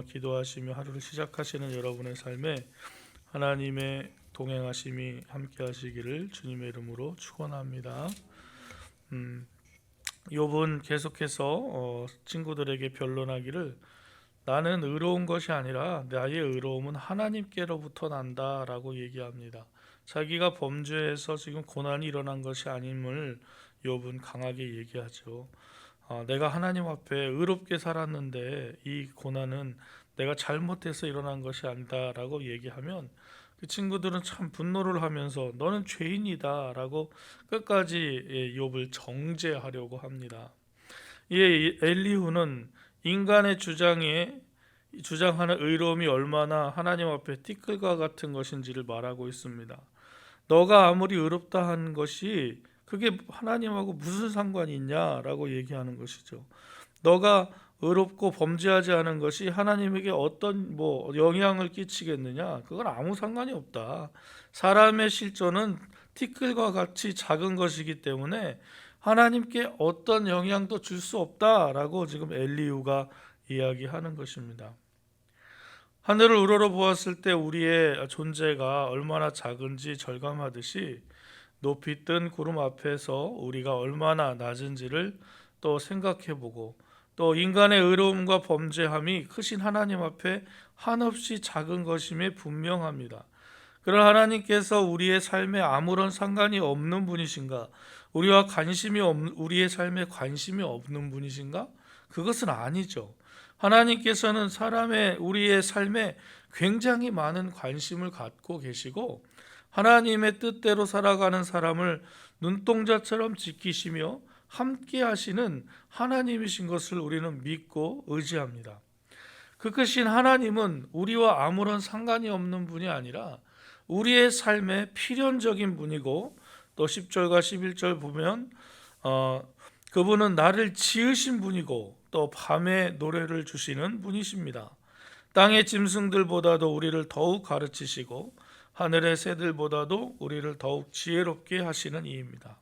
기도하시며 하루를 시작하시는 여러분의 삶에 하나님의 동행하심이 함께 하시기를 주님의 이름으로 축원합니다. 욥은 계속해서 친구들에게 변론하기를 나는 의로운 것이 아니라 나의 의로움은 하나님께로부터 난다라고 얘기합니다. 자기가 범죄해서 지금 고난이 일어난 것이 아님을 욥은 강하게 얘기하죠. 내가 하나님 앞에 의롭게 살았는데 이 고난은 내가 잘못해서 일어난 것이 아니다라고 얘기하면 그 친구들은 참 분노를 하면서 너는 죄인이다 라고 끝까지 욥을 정죄하려고 합니다. 이 엘리후는 인간의 주장하는 의로움이 얼마나 하나님 앞에 티끌과 같은 것인지를 말하고 있습니다. 너가 아무리 의롭다 한 것이 그게 하나님하고 무슨 상관이 있냐라고 얘기하는 것이죠. 너가 의롭고 범죄하지 않은 것이 하나님에게 어떤 영향을 끼치겠느냐? 그건 아무 상관이 없다. 사람의 실존은 티끌과 같이 작은 것이기 때문에 하나님께 어떤 영향도 줄 수 없다라고 지금 엘리후가 이야기하는 것입니다. 하늘을 우러러 보았을 때 우리의 존재가 얼마나 작은지 절감하듯이 높이 뜬 구름 앞에서 우리가 얼마나 낮은지를 또 생각해보고 또 인간의 의로움과 범죄함이 크신 하나님 앞에 한없이 작은 것임에 분명합니다. 그러나 하나님께서 우리의 삶에 아무런 상관이 없는 분이신가? 우리의 삶에 관심이 없는 분이신가? 그것은 아니죠. 하나님께서는 우리의 삶에 굉장히 많은 관심을 갖고 계시고 하나님의 뜻대로 살아가는 사람을 눈동자처럼 지키시며 함께 하시는 하나님이신 것을 우리는 믿고 의지합니다. 그 크신 하나님은 우리와 아무런 상관이 없는 분이 아니라 우리의 삶에 필연적인 분이고 또 10절과 11절 보면 그분은 나를 지으신 분이고 또 밤에 노래를 주시는 분이십니다. 땅의 짐승들보다도 우리를 더욱 가르치시고 하늘의 새들보다도 우리를 더욱 지혜롭게 하시는 이입니다.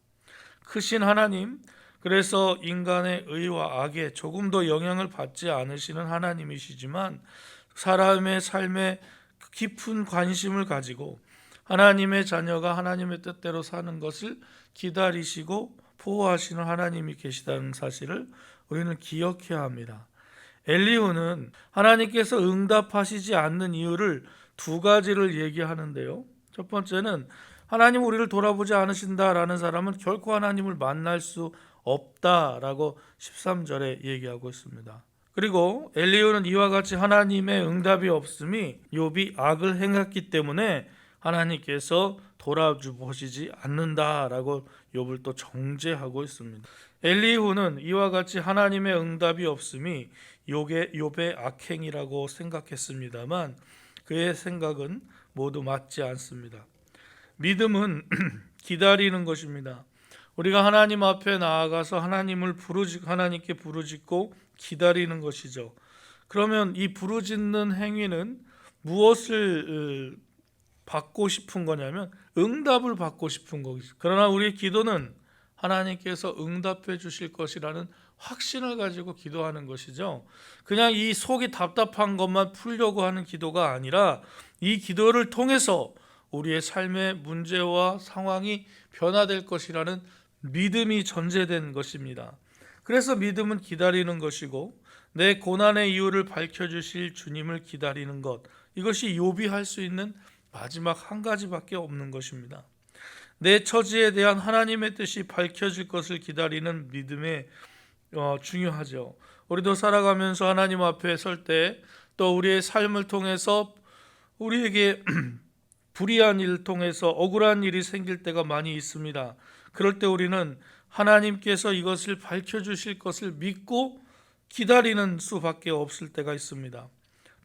크신 하나님, 그래서 인간의 의와 악에 조금도 영향을 받지 않으시는 하나님이시지만 사람의 삶에 깊은 관심을 가지고 하나님의 자녀가 하나님의 뜻대로 사는 것을 기다리시고 보호하시는 하나님이 계시다는 사실을 우리는 기억해야 합니다. 엘리후는 하나님께서 응답하시지 않는 이유를 두 가지를 얘기하는데요. 첫 번째는 하나님 우리를 돌아보지 않으신다라는 사람은 결코 하나님을 만날 수 없다라고 13절에 얘기하고 있습니다. 그리고 엘리후는 이와 같이 하나님의 응답이 없음이 욥이 악을 행했기 때문에 하나님께서 돌아보시지 않는다라고 욥을 또 정죄하고 있습니다. 엘리후는 이와 같이 하나님의 응답이 없음이 욥의 악행이라고 생각했습니다만 그의 생각은 모두 맞지 않습니다. 믿음은 기다리는 것입니다. 우리가 하나님 앞에 나아가서 하나님께 부르짖고 기다리는 것이죠. 그러면 이 부르짖는 행위는 무엇을 받고 싶은 거냐면 응답을 받고 싶은 것이죠. 그러나 우리의 기도는 하나님께서 응답해 주실 것이라는 확신을 가지고 기도하는 것이죠. 그냥 이 속이 답답한 것만 풀려고 하는 기도가 아니라 이 기도를 통해서 우리의 삶의 문제와 상황이 변화될 것이라는 믿음이 전제된 것입니다. 그래서 믿음은 기다리는 것이고 내 고난의 이유를 밝혀주실 주님을 기다리는 것, 이것이 욥이 할 수 있는 마지막 한 가지밖에 없는 것입니다. 내 처지에 대한 하나님의 뜻이 밝혀질 것을 기다리는 믿음에 중요하죠. 우리도 살아가면서 하나님 앞에 설 때 또 우리의 삶을 통해서 우리에게 불의한 일을 통해서 억울한 일이 생길 때가 많이 있습니다. 그럴 때 우리는 하나님께서 이것을 밝혀주실 것을 믿고 기다리는 수밖에 없을 때가 있습니다.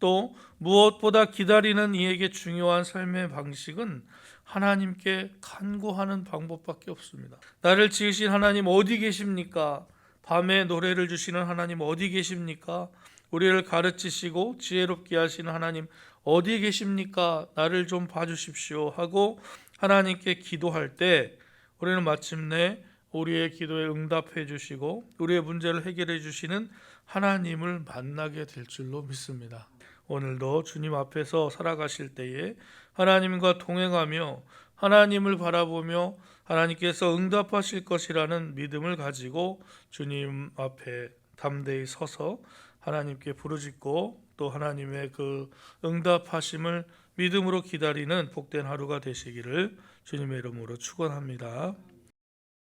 또 무엇보다 기다리는 이에게 중요한 삶의 방식은 하나님께 간구하는 방법밖에 없습니다. 나를 지으신 하나님 어디 계십니까? 밤에 노래를 주시는 하나님 어디 계십니까? 우리를 가르치시고 지혜롭게 하시는 하나님 어디 계십니까? 나를 좀 봐주십시오 하고 하나님께 기도할 때 우리는 마침내 우리의 기도에 응답해 주시고 우리의 문제를 해결해 주시는 하나님을 만나게 될 줄로 믿습니다. 오늘도 주님 앞에서 살아가실 때에 하나님과 동행하며 하나님을 바라보며 하나님께서 응답하실 것이라는 믿음을 가지고 주님 앞에 담대히 서서 하나님께 부르짖고 또 하나님의 그 응답하심을 믿음으로 기다리는 복된 하루가 되시기를 주님의 이름으로 축원합니다.